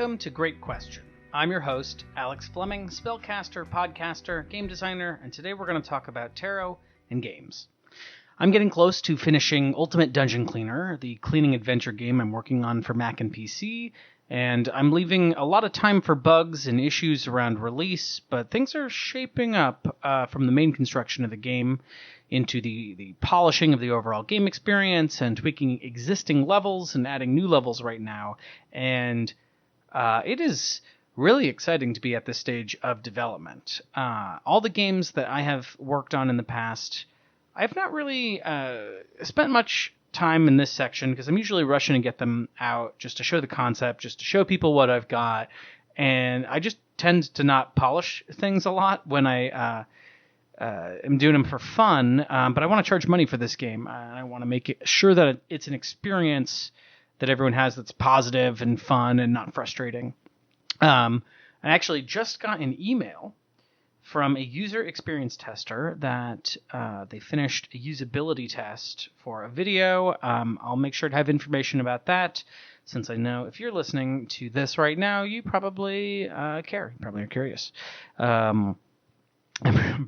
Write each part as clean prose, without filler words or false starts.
Welcome to Great Question. I'm your host, Alex Fleming, spellcaster, podcaster, game designer, and today we're going to talk about tarot and games. I'm getting close to finishing Ultimate Dungeon Cleaner, the cleaning adventure game I'm working on for Mac and PC, and I'm leaving a lot of time for bugs and issues around release, but things are shaping up from the main construction of the game into the polishing of the overall game experience and tweaking existing levels and adding new levels right now. And it is really exciting to be at this stage of development. All the games that I have worked on in the past, I've not really spent much time in this section because I'm usually rushing to get them out just to show the concept, just to show people what I've got. And I just tend to not polish things a lot when I am doing them for fun. But I want to charge money for this game. I want to make sure that it's an experience that everyone has that's positive and fun and not frustrating. I actually just got an email from a user experience tester that they finished a usability test for a video. I'll make sure to have information about that, since I know if you're listening to this right now, you probably care. You probably are curious. I'm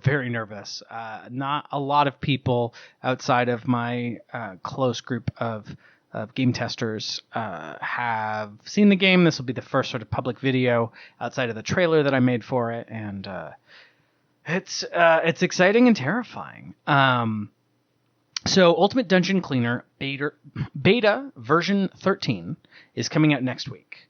very nervous. Not a lot of people outside of my close group of game testers have seen the game. This will be the first sort of public video outside of the trailer that I made for it, and it's exciting and terrifying. So Ultimate Dungeon Cleaner beta version 13 is coming out next week.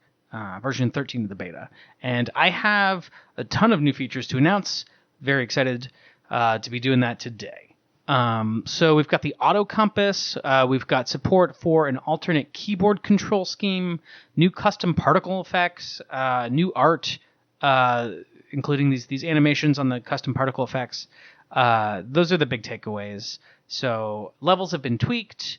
Version 13 of the beta, and I have a ton of new features to announce. Very excited to be doing that today. So we've got the auto compass, we've got support for an alternate keyboard control scheme, new custom particle effects, new art, including these animations on the custom particle effects. Those are the big takeaways. So levels have been tweaked.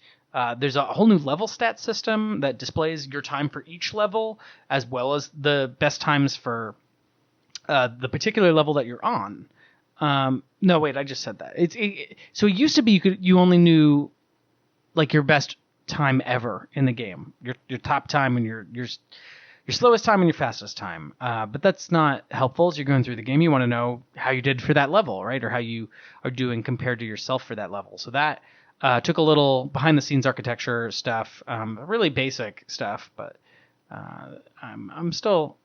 There's a whole new level stat system that displays your time for each level, as well as the best times for the particular level that you're on. No, wait, I just said that. So it used to be you only knew like your best time ever in the game, your top time and your slowest time and your fastest time. But that's not helpful as you're going through the game. You want to know how you did for that level, right? Or how you are doing compared to yourself for that level. So that took a little behind the scenes architecture stuff, really basic stuff, but I'm still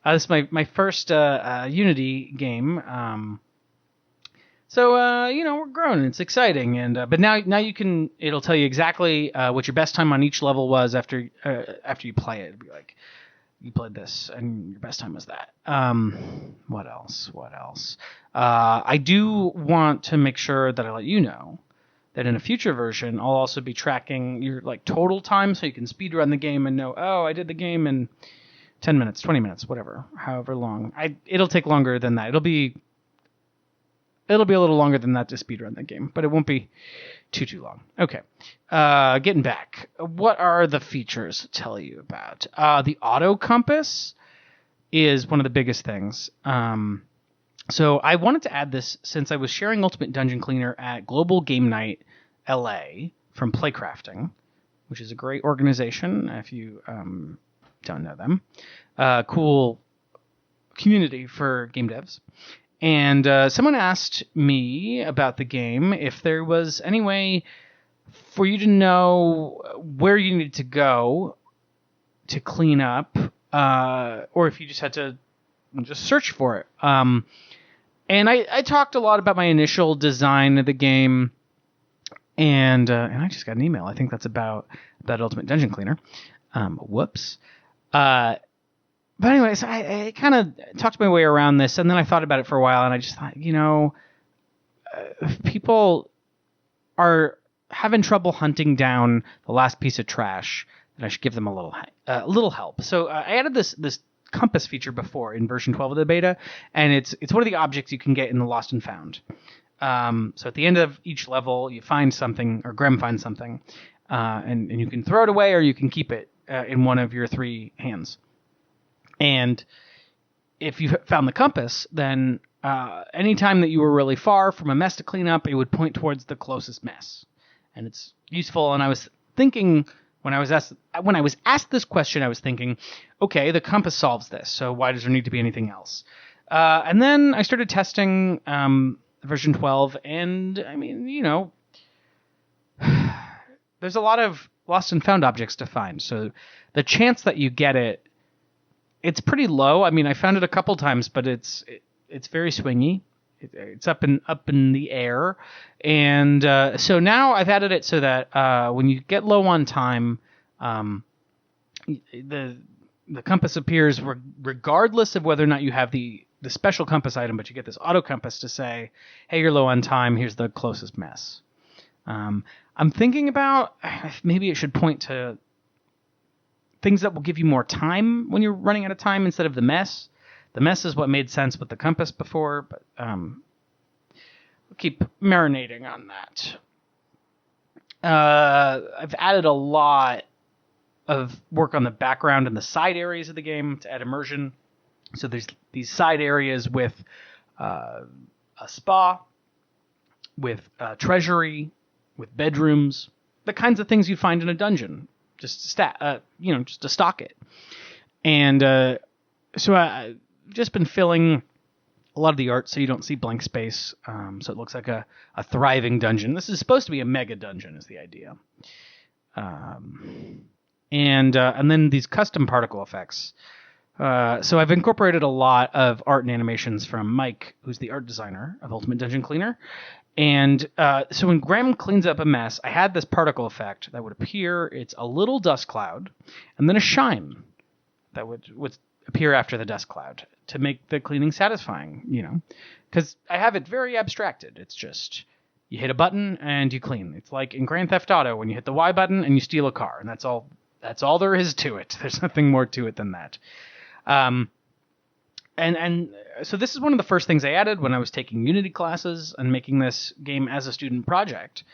this is my first Unity game. So we're growing. It's exciting, and but now it'll tell you exactly what your best time on each level was after you play it. It'll be like you played this and your best time was that. What else? I do want to make sure that I let you know that in a future version I'll also be tracking your like total time, so you can speed run the game and know, oh, I did the game in 10 minutes, 20 minutes, whatever, however long. It'll take longer than that. It'll be a little longer than that to speedrun the game, but it won't be too long. Okay. Getting back. What are the features to tell you about? The auto compass is one of the biggest things. So I wanted to add this since I was sharing Ultimate Dungeon Cleaner at Global Game Night LA from Playcrafting, which is a great organization if you don't know them. Cool community for game devs. And someone asked me about the game if there was any way for you to know where you needed to go to clean up, or if you just had to just search for it. And I talked a lot about my initial design of the game, and I just got an email. I think that's about Ultimate Dungeon Cleaner. Whoops. But anyways, I kind of talked my way around this, and then I thought about it for a while, and I just thought, if people are having trouble hunting down the last piece of trash, then I should give them a little help. So I added this compass feature before in version 12 of the beta, and it's one of the objects you can get in the Lost and Found. So at the end of each level, you find something, or Grem finds something, and you can throw it away, or you can keep it in one of your three hands. And if you found the compass, then anytime that you were really far from a mess to clean up, it would point towards the closest mess. And it's useful. And I was thinking When I was asked this question, I was thinking, okay, the compass solves this, so why does there need to be anything else? And then I started testing version 12, and I mean, there's a lot of lost and found objects to find, so the chance that you get it, it's pretty low. I mean, I found it a couple times, but it's very swingy. It's up in the air, and so now I've added it so that when you get low on time, the compass appears regardless of whether or not you have the special compass item, but you get this auto compass to say, "Hey, you're low on time. Here's the closest mess." I'm thinking about maybe it should point to things that will give you more time when you're running out of time instead of the mess. The mess is what made sense with the compass before, but we'll keep marinating on that. I've added a lot of work on the background and the side areas of the game to add immersion. So there's these side areas with a spa, with a treasury, with bedrooms, the kinds of things you find in a dungeon, just to stock it. And so I've just been filling a lot of the art so you don't see blank space, so it looks like a thriving dungeon. This is supposed to be a mega dungeon, is the idea. And then these custom particle effects. So I've incorporated a lot of art and animations from Mike, who's the art designer of Ultimate Dungeon Cleaner. And so when Graham cleans up a mess, I had this particle effect that would appear. It's a little dust cloud, and then a shine that would appear after the dust cloud to make the cleaning satisfying, because I have it very abstracted. It's just you hit a button and you clean. It's like in Grand Theft Auto when you hit the Y button and you steal a car, and that's all there is to it. There's nothing more to it than that. And so this is one of the first things I added when I was taking Unity classes and making this game as a student project.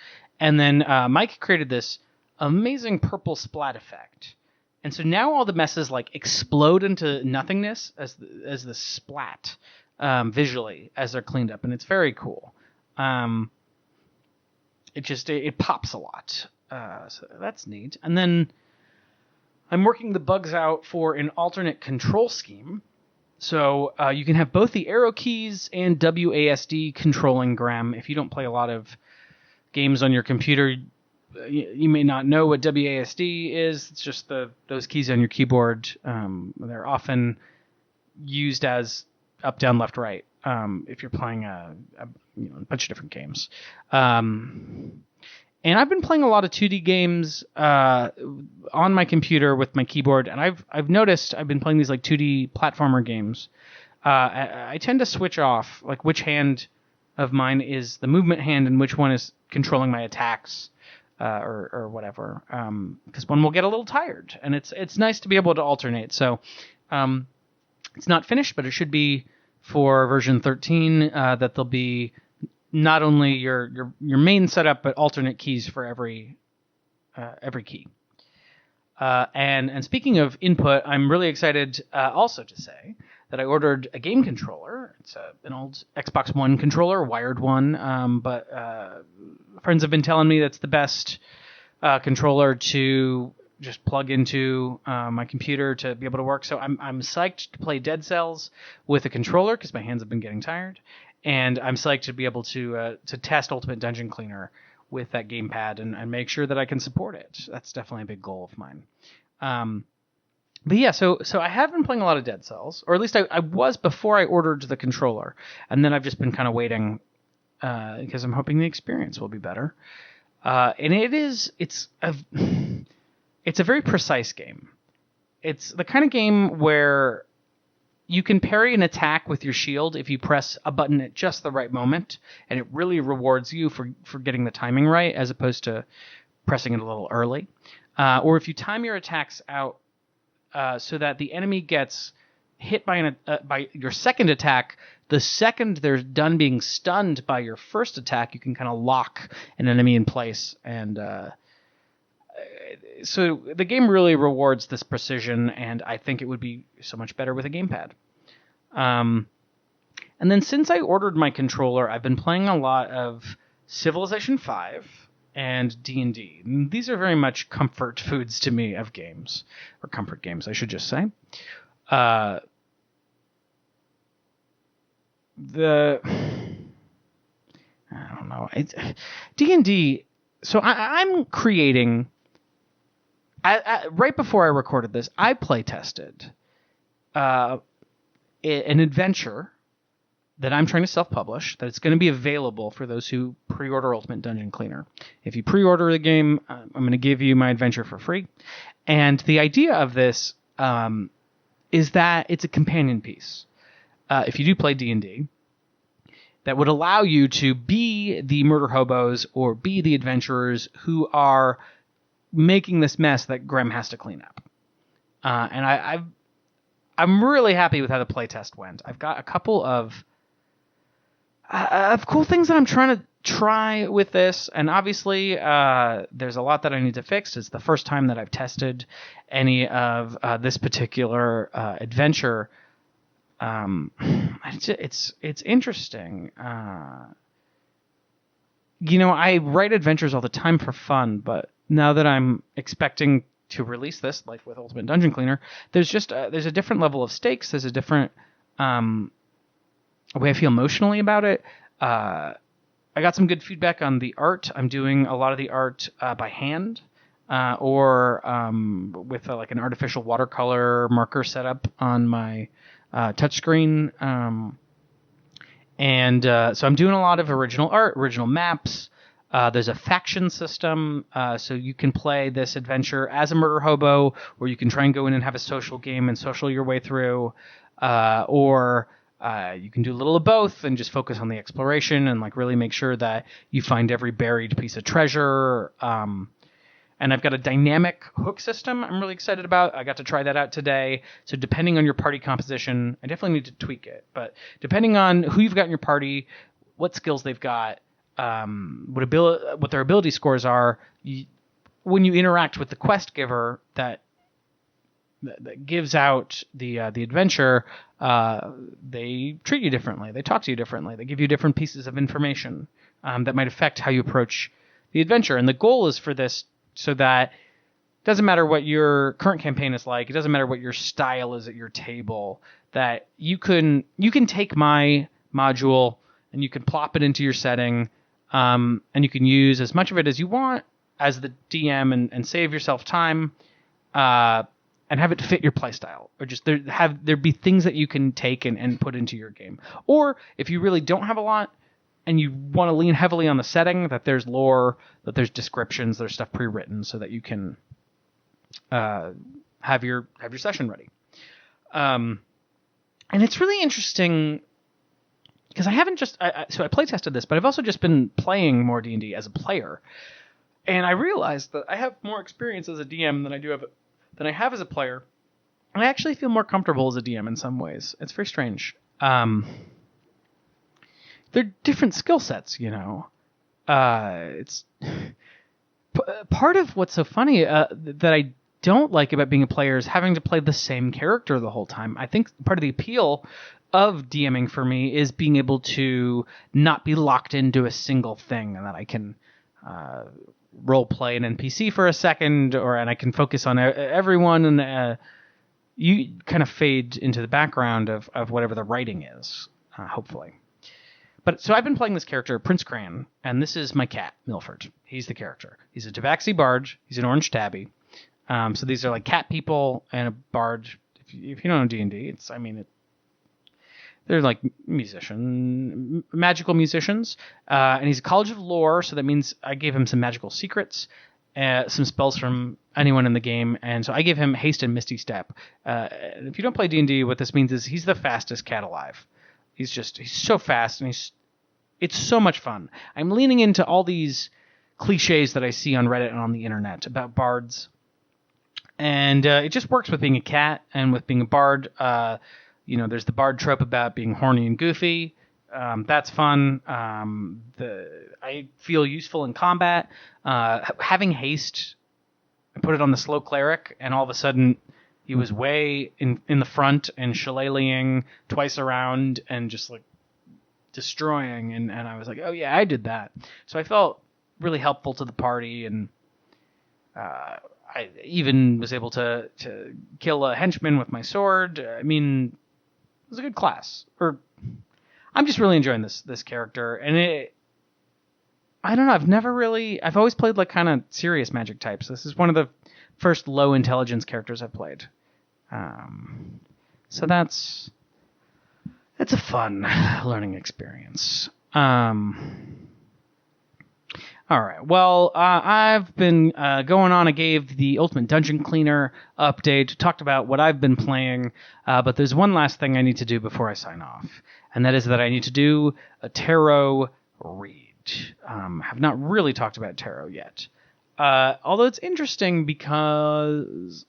And then Mike created this amazing purple splat effect. And so now all the messes like explode into nothingness as the splat visually as they're cleaned up, and it's very cool. It pops a lot, so that's neat. And then I'm working the bugs out for an alternate control scheme, so you can have both the arrow keys and WASD controlling Graham. If you don't play a lot of games on your computer, you may not know what WASD is. It's just those keys on your keyboard. They're often used as up, down, left, right if you're playing a bunch of different games. And I've been playing a lot of 2D games on my computer with my keyboard, and I've noticed I've been playing these like 2D platformer games. I tend to switch off like which hand of mine is the movement hand and which one is controlling my attacks. Or whatever, because one will get a little tired, and it's nice to be able to alternate. So it's not finished, but it should be for version 13 that there'll be not only your main setup, but alternate keys for every key. And speaking of input, I'm really excited also to say that I ordered a game controller. It's an old Xbox One controller, wired one, but friends have been telling me that's the best controller to just plug into my computer to be able to work. So I'm psyched to play Dead Cells with a controller because my hands have been getting tired, and I'm psyched to be able to test Ultimate Dungeon Cleaner with that gamepad and make sure that I can support it. That's definitely a big goal of mine. But yeah, so I have been playing a lot of Dead Cells, or at least I was before I ordered the controller, and then I've just been kind of waiting because I'm hoping the experience will be better. And it's a very precise game. It's the kind of game where you can parry an attack with your shield if you press a button at just the right moment, and it really rewards you for getting the timing right, as opposed to pressing it a little early. Or if you time your attacks out so that the enemy gets hit by your second attack, the second they're done being stunned by your first attack, you can kind of lock an enemy in place. And so the game really rewards this precision, and I think it would be so much better with a gamepad. And then since I ordered my controller, I've been playing a lot of Civilization 5, and D&D. These are very much comfort foods to me of games, or comfort games, I should just say. I don't know. D&D. So I'm creating. Right before I recorded this, I play tested an adventure that I'm trying to self-publish, that it's going to be available for those who pre-order Ultimate Dungeon Cleaner. If you pre-order the game, I'm going to give you my adventure for free. And the idea of this is that it's a companion piece. If you do play D&D, that would allow you to be the murder hobos or be the adventurers who are making this mess that Grem has to clean up. And I'm really happy with how the playtest went. I've got a couple of cool things that I'm trying to try with this, and obviously there's a lot that I need to fix. It's the first time that I've tested any of this particular adventure. It's interesting. I write adventures all the time for fun, but now that I'm expecting to release this, like with Ultimate Dungeon Cleaner, there's a different level of stakes. There's a different way I feel emotionally about it. I got some good feedback on the art. I'm doing a lot of the art by hand, or with like an artificial watercolor marker setup on my touchscreen. So I'm doing a lot of original art, original maps. There's a faction system, so you can play this adventure as a murder hobo, or you can try and go in and have a social game and social your way through, or you can do a little of both and just focus on the exploration and like really make sure that you find every buried piece of treasure. And I've got a dynamic hook system I'm really excited about. I got to try that out today. So depending on your party composition, I definitely need to tweak it. But depending on who you've got in your party, what skills they've got, what their ability scores are, when you interact with the quest giver that gives out the adventure, they treat you differently. They talk to you differently. They give you different pieces of information that might affect how you approach the adventure. And the goal is for this so that it doesn't matter what your current campaign is like, it doesn't matter what your style is at your table, that you can take my module and you can plop it into your setting, and you can use as much of it as you want as the DM and save yourself time, and have it fit your playstyle, or just there be things that you can take and put into your game. Or if you really don't have a lot and you want to lean heavily on the setting, that there's lore, that there's descriptions, there's stuff pre-written so that you can have your session ready. And it's really interesting because I haven't just so I play tested this, but I've also just been playing more D&D as a player, and I realized that I have more experience as a DM than I have as a player, and I actually feel more comfortable as a DM in some ways. It's very strange. They're different skill sets, It's part of what's so funny that I don't like about being a player is having to play the same character the whole time. I think part of the appeal of DMing for me is being able to not be locked into a single thing, and that I can role play an NPC for a second, and I can focus on everyone, and you kind of fade into the background of whatever the writing is, hopefully. But so I've been playing this character, Prince Cran, and this is my cat, Milford. He's the character. He's a Tabaxi bard. He's an orange tabby. So these are like cat people and a bard. If you don't know D&D, they're like magical musicians. And he's a College of Lore, so that means I gave him some magical secrets, some spells from anyone in the game, and so I gave him Haste and Misty Step. If you don't play D&D, what this means is he's the fastest cat alive. He's so fast, and it's so much fun. I'm leaning into all these cliches that I see on Reddit and on the internet about bards, and it just works with being a cat and with being a bard. There's the bard trope about being horny and goofy. That's fun. I feel useful in combat. Having haste, I put it on the slow cleric, and all of a sudden he was way in the front and shillelaghing twice around and just like destroying. And I was like, oh yeah, I did that. So I felt really helpful to the party, and I even was able to kill a henchman with my sword. I mean, it was a good class. I'm just really enjoying this character, and I don't know. I've always played like kind of serious magic types. This is one of the first low intelligence characters I've played. So that's a fun learning experience. All right. Well, I've been going on. I gave the Ultimate Dungeon Cleaner update, talked about what I've been playing, but there's one last thing I need to do before I sign off, and that is that I need to do a tarot read. Have not really talked about tarot yet, although it's interesting because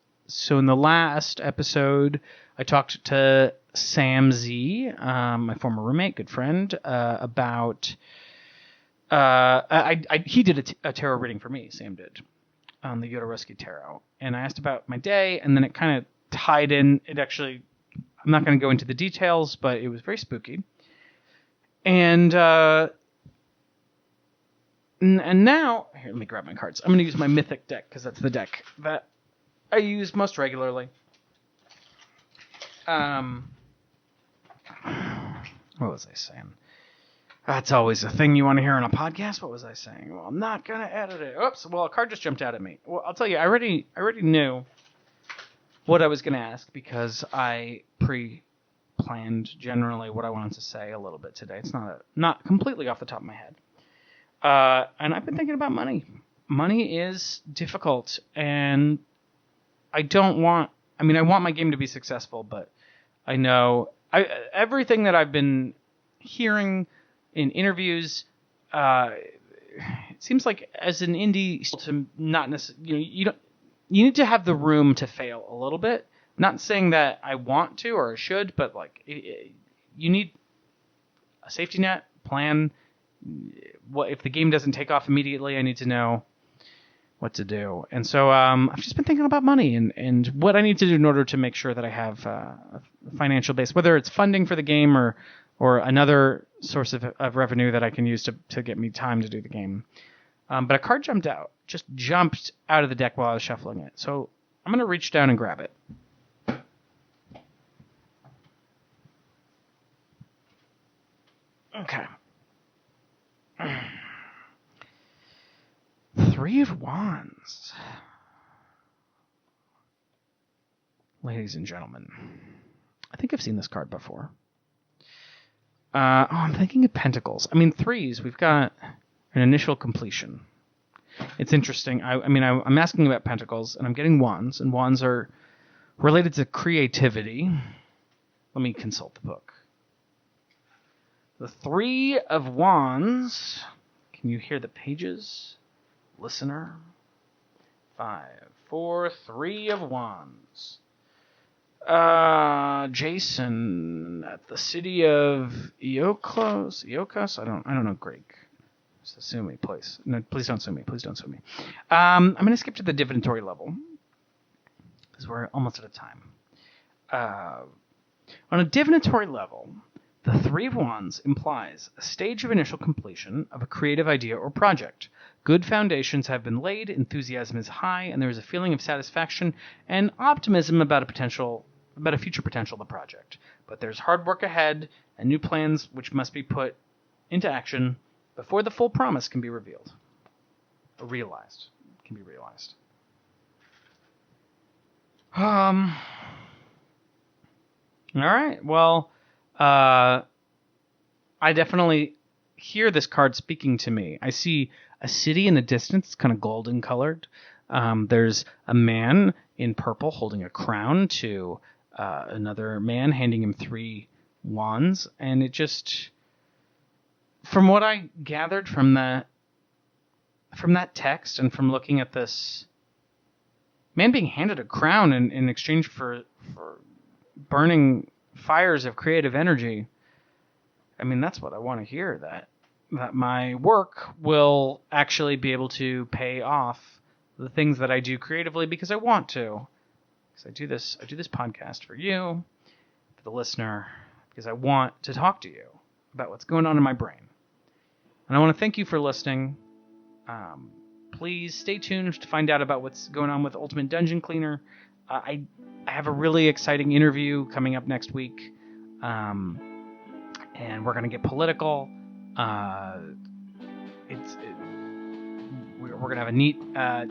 in the last episode I talked to Sam Z, my former roommate, good friend, about. He did a tarot reading for me. Sam did on the Jodorowsky Tarot, and I asked about my day, and then it kind of tied in. It actually, I'm not going to go into the details, but it was very spooky. And now, here, let me grab my cards. I'm going to use my Mythic deck because that's the deck that I use most regularly. What was I saying? That's always a thing you want to hear on a podcast. What was I saying? Well, I'm not going to edit it. Oops. Well, a card just jumped out at me. Well, I'll tell you, I already knew what I was going to ask because I pre-planned generally what I wanted to say a little bit today. It's not completely off the top of my head. And I've been thinking about money. Money is difficult, and I want my game to be successful, but I know everything that I've been hearing in interviews, it seems like as an indie, to not necessarily, you need to have the room to fail a little bit. Not saying that I want to or I should, but like you need a safety net plan. What if the game doesn't take off immediately? I need to know what to do. And so I've just been thinking about money and what I need to do in order to make sure that I have a financial base, whether it's funding for the game or another source of revenue that I can use to get me time to do the game. But a card jumped out of the deck while I was shuffling it. So I'm going to reach down and grab it. Okay. Three of Wands. Ladies and gentlemen, I think I've seen this card before. I'm thinking of Pentacles. I mean, threes, we've got an initial completion. It's interesting. I'm asking about Pentacles, and I'm getting Wands, and Wands are related to creativity. Let me consult the book. The Three of Wands. Can you hear the pages, listener? 5, 4, 3 of Wands. Jason at the city of Iolcos. I don't know Greek. Just sue me, please. No, please don't sue me. Please don't sue me. I'm going to skip to the divinatory level because we're almost out of time. On a divinatory level, the Three of Wands implies a stage of initial completion of a creative idea or project. Good foundations have been laid, enthusiasm is high, and there is a feeling of satisfaction and optimism about a future potential of the project. But there's hard work ahead and new plans which must be put into action before the full promise can be revealed. Or realized. Can be realized. All right. Well, I definitely hear this card speaking to me. I see a city in the distance. It's kind of golden colored. There's a man in purple holding a crown to another man handing him 3 wands. And it just, from what I gathered from that text and from looking at this man being handed a crown in exchange for burning fires of creative energy, I mean, that's what I want to hear, that my work will actually be able to pay off the things that I do creatively because I want to. Because I do this podcast for you, for the listener, because I want to talk to you about what's going on in my brain. And I want to thank you for listening. Please stay tuned to find out about what's going on with Ultimate Dungeon Cleaner. I have a really exciting interview coming up next week, and we're going to get political. We're going to have a neat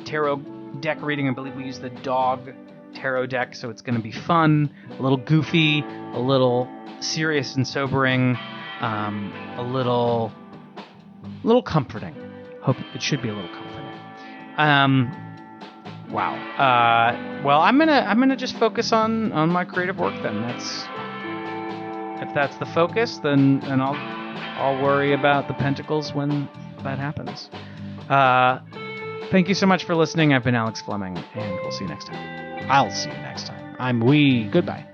tarot deck reading. I believe we use the dog tarot deck, so it's going to be fun, a little goofy, a little serious and sobering, a little comforting. Hope it should be a little comforting. Wow. Well, I'm gonna just focus on my creative work then. If that's the focus, then I'll worry about the pentacles when that happens. Thank you so much for listening. I've been Alex Fleming, and we'll see you next time. I'll see you next time. I'm we. Goodbye.